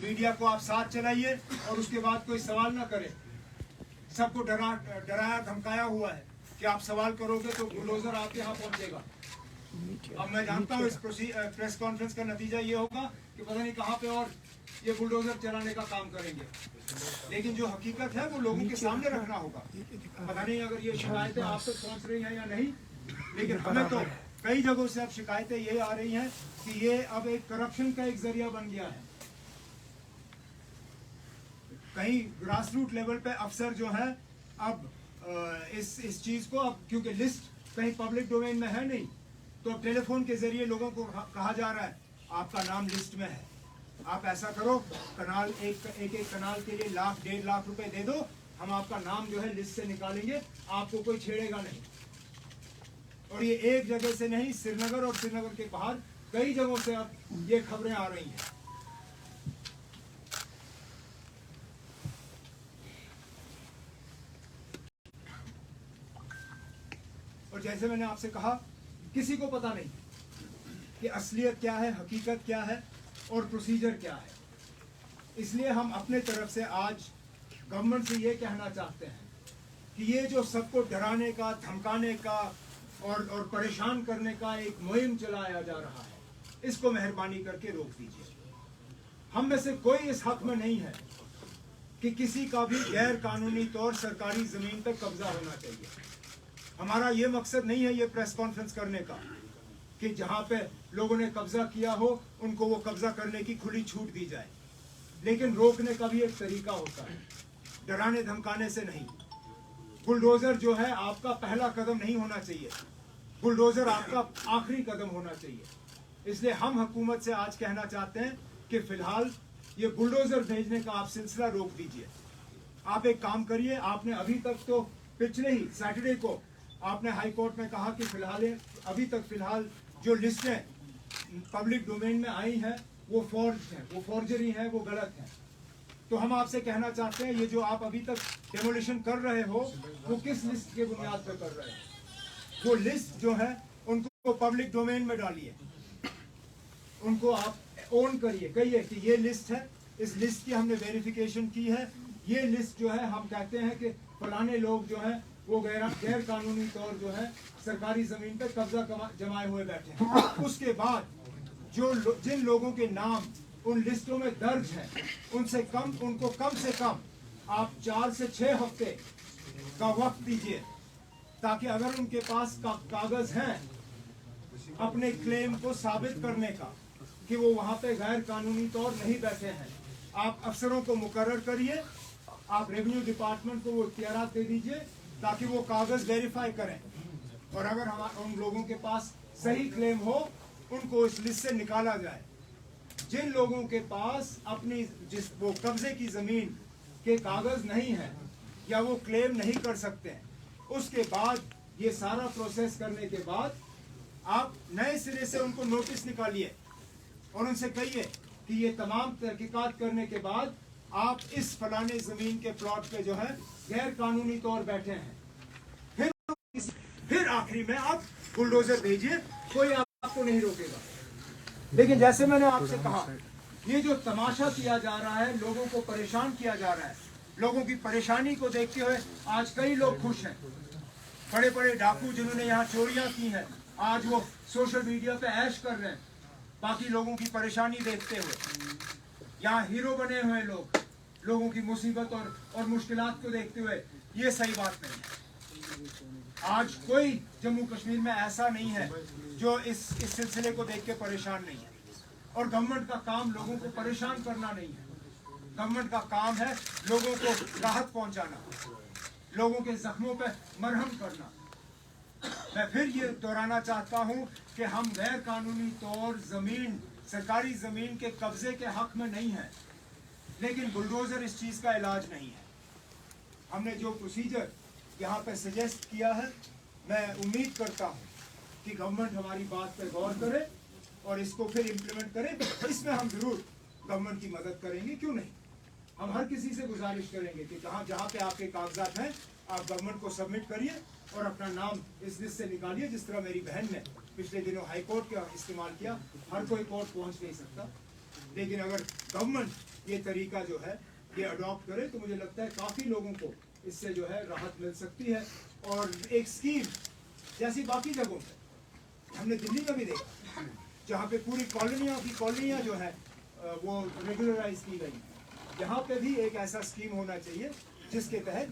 Media को आप साथ चलाइए और उसके बाद कोई सवाल ना करे। सबको डराया धमकाया हुआ है कि आप सवाल करोगे तो बुलडोजर आपके यहाँ पहुंचेगा। अब मैं जानता हूँ इस प्रेस कॉन्फ्रेंस का नतीजा ये होगा कि पता नहीं कहाँ पे और ये बुलडोजर चलाने का काम करेंगे, लेकिन जो हकीकत है वो लोगों के सामने रखना होगा। पता नहीं अगर ये शिकायतें आप तक पहुँच रही हैं या नहीं, लेकिन हमें तो कई जगहों से अब शिकायतें ये आ रही हैं कि ये अब एक करप्शन का एक जरिया बन गया है। कहीं ग्रास रूट लेवल पे अफसर जो है अब इस चीज को, अब क्योंकि लिस्ट कहीं पब्लिक डोमेन में है नहीं, तो अब टेलीफोन के जरिए लोगों को कहा जा रहा है आपका नाम लिस्ट में है, आप ऐसा करो कनाल एक कनाल के लिए 1.5 लाख रुपए दे दो, हम आपका नाम जो है लिस्ट से निकालेंगे, आपको कोई छेड़ेगा नहीं। और ये एक जगह से नहीं, श्रीनगर और श्रीनगर के बाहर कई जगहों से अब ये खबरें आ रही हैं। और जैसे मैंने आपसे कहा, किसी को पता नहीं कि असलियत क्या है, हकीकत क्या है और प्रोसीजर क्या है। इसलिए हम अपने तरफ से आज गवर्नमेंट से ये कहना चाहते हैं कि ये जो सबको डराने का, धमकाने का और परेशान करने का एक मुहिम चलाया जा रहा है, इसको मेहरबानी करके रोक दीजिए। हम में से कोई इस हक में नहीं है कि किसी का भी गैर कानूनी तौर सरकारी जमीन पर कब्जा होना चाहिए। हमारा ये मकसद नहीं है ये प्रेस कॉन्फ्रेंस करने का कि जहाँ पे लोगों ने कब्जा किया हो उनको वो कब्जा करने की खुली छूट दी जाए, लेकिन रोकने का भी एक तरीका होता है, डराने धमकाने से नहीं। बुलडोजर जो है आपका पहला कदम नहीं होना चाहिए, बुलडोजर आपका आखिरी कदम होना चाहिए। इसलिए हम हुकूमत से आज कहना चाहते हैं कि फिलहाल ये बुलडोजर भेजने का आप सिलसिला रोक दीजिए। आप एक काम करिए, आपने अभी तक तो पिछले ही सैटरडे को आपने हाई कोर्ट में कहा कि अभी तक फिलहाल जो लिस्टें पब्लिक डोमेन में आई हैं वो फॉर्ज हैं, वो फॉर्जरी हैं, वो गलत हैं। तो हम आपसे कहना चाहते हैं ये जो आप अभी तक डेमोलिशन कर रहे हो वो किस लिस्ट के बुनियाद पर कर रहे हैं? वो लिस्ट जो है उनको पब्लिक डोमेन में डालिए, उनको आप ओन करिए, कहिए कि ये लिस्ट है, इस लिस्ट की हमने वेरिफिकेशन की है, ये लिस्ट जो है हम कहते हैं कि फलाने लोग जो है वो गैर कानूनी तौर जो है सरकारी जमीन पर कब्जा जमाए हुए बैठे हैं। उसके बाद जिन लोगों के नाम उन लिस्टों में दर्ज है उनको कम से कम आप 4 से 6 हफ्ते का वक्त दीजिए, ताकि अगर उनके पास कागज हैं अपने क्लेम को साबित करने का कि वो वहां पे गैर कानूनी तौर नहीं बैठे हैं, आप अफसरों को मुकर्रर करिए, आप रेवेन्यू डिपार्टमेंट को वो इख्तियारात दे दीजिए ताकि वो कागज वेरीफाई करें, और अगर उन लोगों के पास सही क्लेम हो उनको इस लिस्ट से निकाला जाए। जिन लोगों के पास अपनी वो कब्जे की जमीन के कागज नहीं है या वो क्लेम नहीं कर सकते हैं, उसके बाद ये सारा प्रोसेस करने के बाद आप नए सिरे से उनको नोटिस निकालिए और उनसे कहिए कि ये तमाम तहकीकात करने के बाद आप इस फलाने जमीन के प्लॉट पे जो है गैर कानूनी तौर बैठे हैं। फिर आखिरी में आप बुलडोजर भेजिए, कोई आपको नहीं रोकेगा। लेकिन जैसे मैंने आपसे कहा, ये जो तमाशा किया जा रहा है, लोगों को परेशान किया जा रहा है, लोगों की परेशानी को देखते हुए आज कई लोग खुश हैं। बड़े बड़े डाकू जिन्होंने यहाँ चोरियां की हैं, आज वो सोशल मीडिया पे ऐश कर रहे हैं बाकी लोगों की परेशानी देखते हुए। यहाँ हीरो बने हुए लोगों की मुसीबत और मुश्किलात को देखते हुए, ये सही बात नहीं है। आज कोई जम्मू कश्मीर में ऐसा नहीं है जो इस सिलसिले को देख के परेशान नहीं है। और गवर्नमेंट का काम लोगों को परेशान करना नहीं है, गवर्नमेंट का काम है लोगों को राहत पहुंचाना, लोगों के जख्मों पे मरहम करना। मैं फिर ये दोहराना चाहता हूँ कि हम गैर कानूनी तौर सरकारी जमीन के कब्जे के हक में नहीं है, लेकिन बुलडोजर इस चीज का इलाज नहीं है। हमने जो प्रोसीजर यहाँ पे सजेस्ट किया है, मैं उम्मीद करता हूँ कि गवर्नमेंट हमारी बात पर गौर करे और इसको फिर इम्प्लीमेंट करे। इसमें हम जरूर गवर्नमेंट की मदद करेंगे, क्यों नहीं। हम हर किसी से गुजारिश करेंगे कि जहाँ पे आपके कागजात हैं आप गवर्नमेंट को सबमिट करिए और अपना नाम इस लिस्ट से निकालिए। जिस तरह मेरी बहन ने पिछले दिनों हाई कोर्ट का इस्तेमाल किया, हर कोई कोर्ट पहुँच नहीं सकता, लेकिन अगर गवर्नमेंट ये तरीका जो है ये अडॉप्ट करें तो मुझे लगता है काफ़ी लोगों को इससे जो है राहत मिल सकती है। और एक स्कीम जैसी बाकी जगहों पे हमने दिल्ली में भी देखा, जहाँ पे पूरी कॉलोनियाँ जो है वो रेगुलराइज की गई, यहाँ पे भी एक ऐसा स्कीम होना चाहिए जिसके तहत